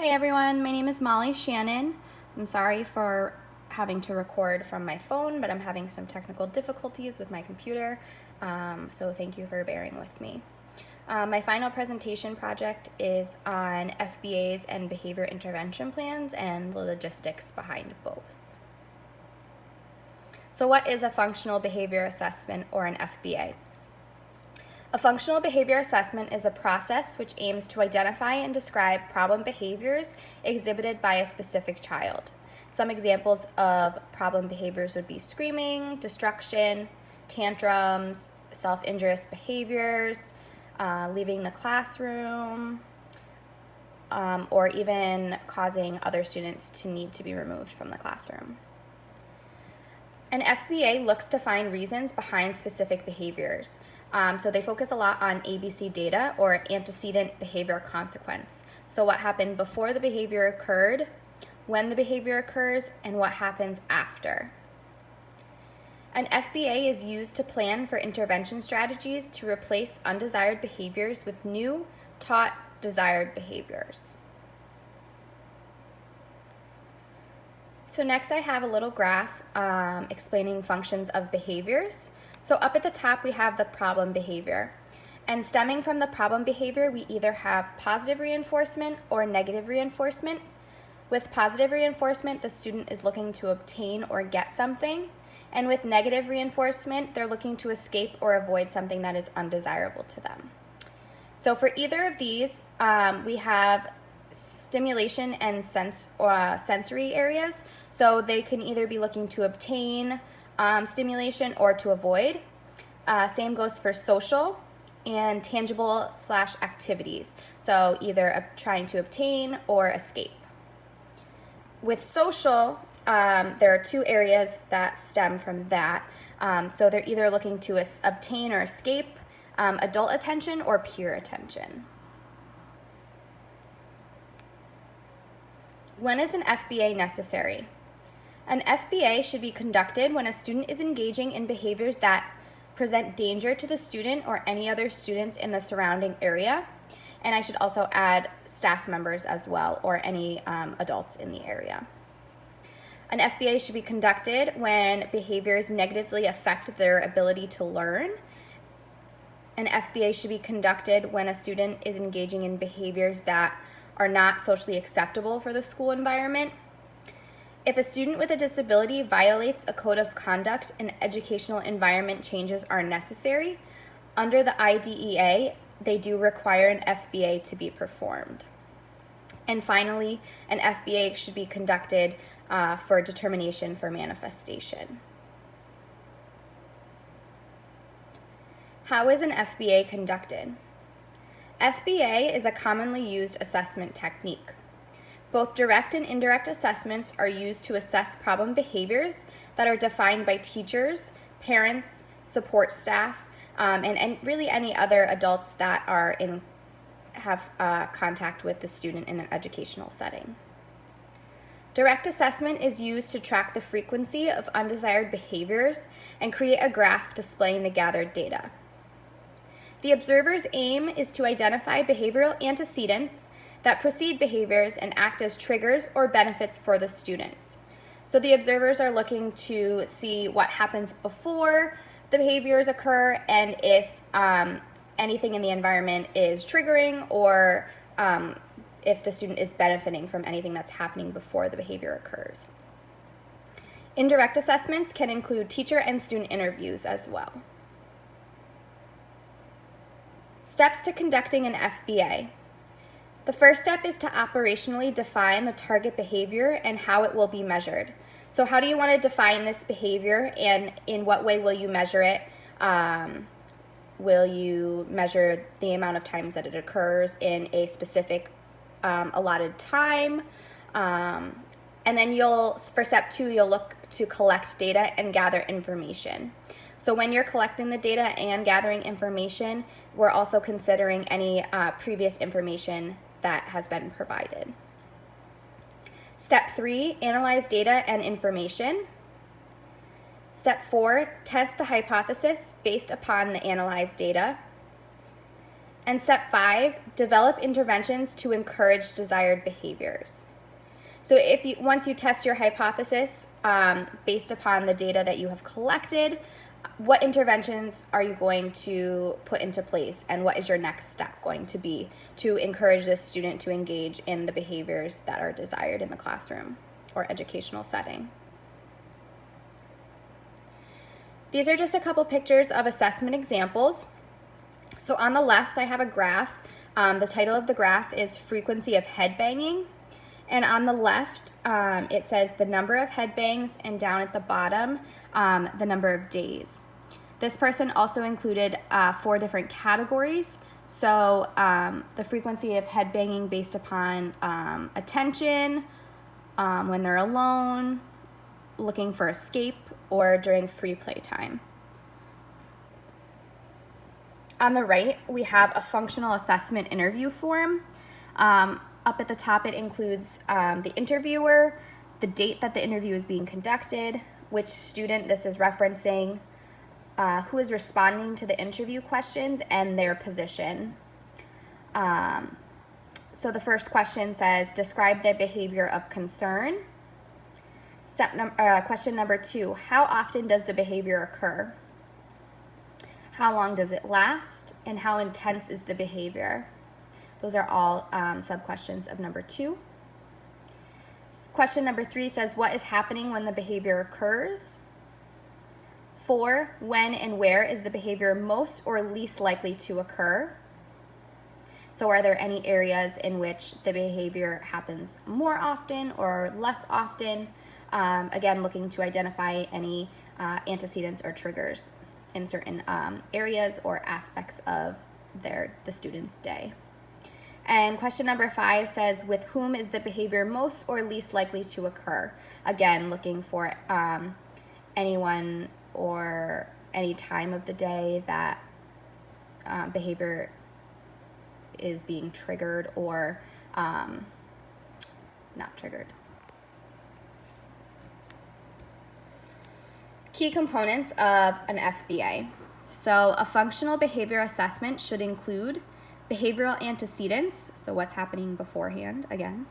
Hey everyone, my name is Molly Shannon. I'm sorry for having to record from my phone, but I'm having some technical difficulties with my computer, so thank you for bearing with me. My final presentation project is on FBAs and behavior intervention plans and the logistics behind both. So what is a functional behavior assessment or an FBA? A functional behavior assessment is a process which aims to identify and describe problem behaviors exhibited by a specific child. Some examples of problem behaviors would be screaming, destruction, tantrums, self-injurious behaviors, leaving the classroom, or even causing other students to need to be removed from the classroom. An FBA looks to find reasons behind specific behaviors. So they focus a lot on ABC data, or antecedent behavior consequence. So what happened before the behavior occurred, when the behavior occurs, and what happens after. An FBA is used to plan for intervention strategies to replace undesired behaviors with new, taught, desired behaviors. So next I have a little graph explaining functions of behaviors. So up at the top we have the problem behavior. And stemming from the problem behavior, we either have positive reinforcement or negative reinforcement. With positive reinforcement, the student is looking to obtain or get something. And with negative reinforcement, they're looking to escape or avoid something that is undesirable to them. So for either of these, we have stimulation and sensory areas. So they can either be looking to obtain stimulation or to avoid. Same goes for social and tangible/activities. So either trying to obtain or escape. With social, there are two areas that stem from that. So they're either looking to obtain or escape adult attention or peer attention. When is an FBA necessary? An FBA should be conducted when a student is engaging in behaviors that present danger to the student or any other students in the surrounding area. And I should also add staff members as well, or any adults in the area. An FBA should be conducted when behaviors negatively affect their ability to learn. An FBA should be conducted when a student is engaging in behaviors that are not socially acceptable for the school environment. If a student with a disability violates a code of conduct and educational environment changes are necessary, under the IDEA, they do require an FBA to be performed. And finally, an FBA should be conducted for determination for manifestation. How is an FBA conducted? FBA is a commonly used assessment technique. Both direct and indirect assessments are used to assess problem behaviors that are defined by teachers, parents, support staff, and really any other adults that have contact with the student in an educational setting. Direct assessment is used to track the frequency of undesired behaviors and create a graph displaying the gathered data. The observer's aim is to identify behavioral antecedents that precede behaviors and act as triggers or benefits for the students. So the observers are looking to see what happens before the behaviors occur and if anything in the environment is triggering, or if the student is benefiting from anything that's happening before the behavior occurs. Indirect assessments can include teacher and student interviews as well. Steps to conducting an FBA. The first step is to operationally define the target behavior and how it will be measured. So how do you want to define this behavior, and in what way will you measure it? Will you measure the amount of times that it occurs in a specific allotted time? And then for step 2, you'll look to collect data and gather information. So when you're collecting the data and gathering information, we're also considering any previous information that has been provided. Step 3, analyze data and information. Step 4, test the hypothesis based upon the analyzed data. And step 5, develop interventions to encourage desired behaviors. So once you test your hypothesis based upon the data that you have collected, what interventions are you going to put into place, and what is your next step going to be to encourage this student to engage in the behaviors that are desired in the classroom or educational setting? These are just a couple pictures of assessment examples. So on the left, I have a graph. The title of the graph is frequency of head banging. And on the left, it says the number of head bangs, and down at the bottom, the number of days. This person also included 4 different categories. So the frequency of head banging based upon attention, when they're alone, looking for escape, or during free play time. On the right, we have a functional assessment interview form. Up at the top, it includes the interviewer, the date that the interview is being conducted, which student this is referencing, who is responding to the interview questions, and their position. So the first question says, describe the behavior of concern. Question number 2, how often does the behavior occur? How long does it last? And how intense is the behavior? Those are all sub-questions of number 2. Question number 3 says, what is happening when the behavior occurs? 4, when and where is the behavior most or least likely to occur? So are there any areas in which the behavior happens more often or less often? Again, looking to identify any antecedents or triggers in certain areas or aspects of the student's day. And question number 5 says, with whom is the behavior most or least likely to occur? Again, looking for anyone or any time of the day that behavior is being triggered or not triggered. Key components of an FBA. So a functional behavior assessment should include behavioral antecedents, so what's happening beforehand, again,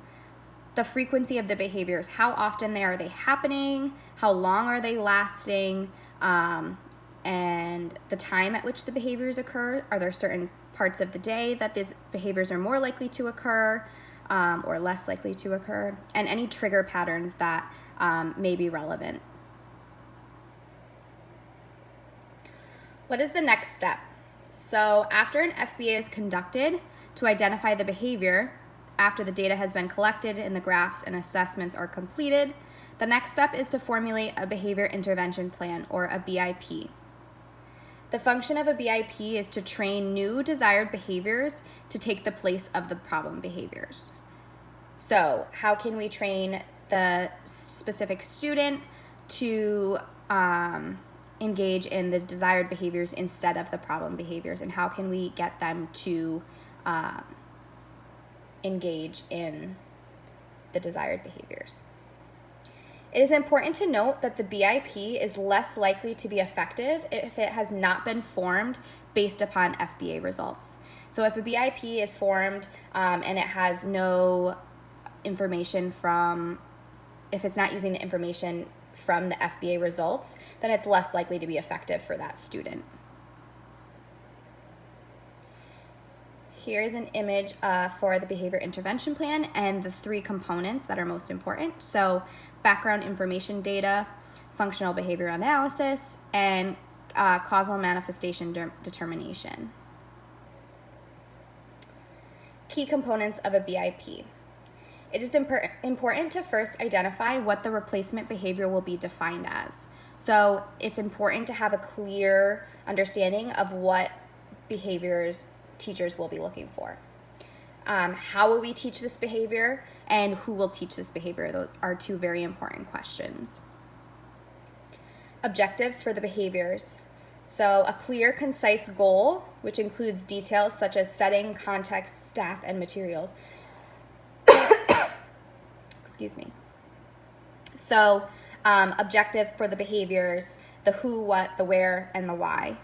the frequency of the behaviors, how often are they happening, how long are they lasting, and the time at which the behaviors occur. Are there certain parts of the day that these behaviors are more likely to occur or less likely to occur, and any trigger patterns that may be relevant. What is the next step? So after an FBA is conducted to identify the behavior, after the data has been collected and the graphs and assessments are completed, the next step is to formulate a behavior intervention plan, or a BIP. The function of a BIP is to train new desired behaviors to take the place of the problem behaviors. So how can we train the specific student to engage in the desired behaviors instead of the problem behaviors, and how can we get them to engage in the desired behaviors? It is important to note that the BIP is less likely to be effective if it has not been formed based upon FBA results. So if a BIP is formed and it has no information if it's not using the information from the FBA results, then it's less likely to be effective for that student. Here's an image for the behavior intervention plan and the 3 components that are most important. So background information data, functional behavior analysis, and causal manifestation determination. Key components of a BIP. It is important to first identify what the replacement behavior will be defined as. So it's important to have a clear understanding of what behaviors teachers will be looking for. How will we teach this behavior, and who will teach this behavior? Those are 2 very important questions. Objectives for the behaviors. So a clear, concise goal, which includes details such as setting, context, staff, and materials. Excuse me. So objectives for the behaviors, the who, what, the where, and the why.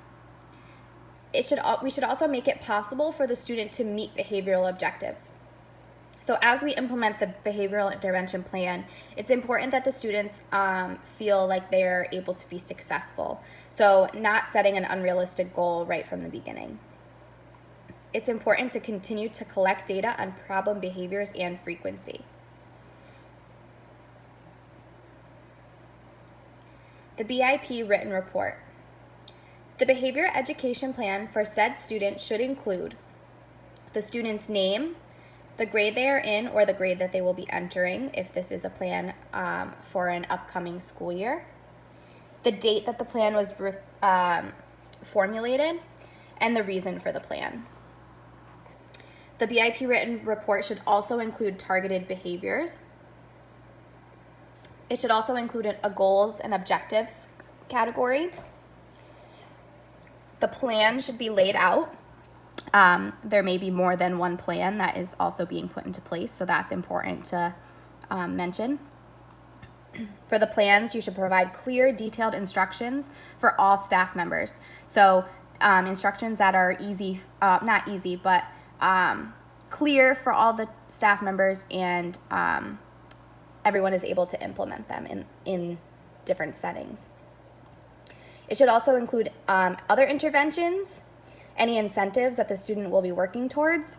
we should also make it possible for the student to meet behavioral objectives. So as we implement the behavioral intervention plan, it's important that the students feel like they're able to be successful. So not setting an unrealistic goal right from the beginning. It's important to continue to collect data on problem behaviors and frequency. The BIP written report. The behavior education plan for said student should include the student's name, the grade they are in or the grade that they will be entering if this is a plan for an upcoming school year, the date that the plan was formulated, and the reason for the plan. The BIP written report should also include targeted behaviors. It should also include a goals and objectives category. The plan should be laid out. There may be more than one plan that is also being put into place, so that's important to mention. For the plans, you should provide clear, detailed instructions for all staff members. So instructions that are easy, not easy, but clear for all the staff members, and everyone is able to implement them in different settings. It should also include other interventions, any incentives that the student will be working towards,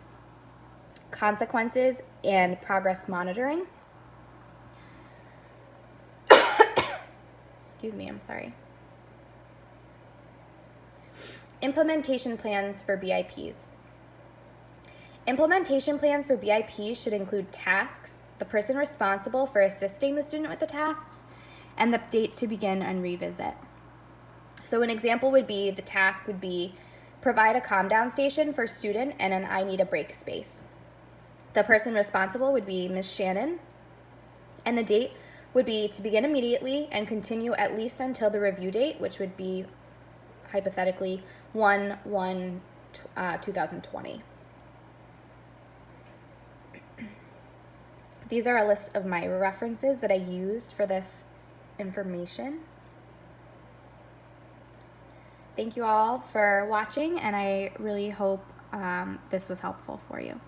consequences, and progress monitoring. Excuse me, I'm sorry. Implementation plans for BIPs. Implementation plans for BIPs should include tasks, the person responsible for assisting the student with the tasks, and the date to begin and revisit. So an example would be, the task would be provide a calm down station for student and an I need a break space. The person responsible would be Ms. Shannon, and the date would be to begin immediately and continue at least until the review date, which would be hypothetically 1/1/2020. These are a list of my references that I used for this information. Thank you all for watching, and I really hope this was helpful for you.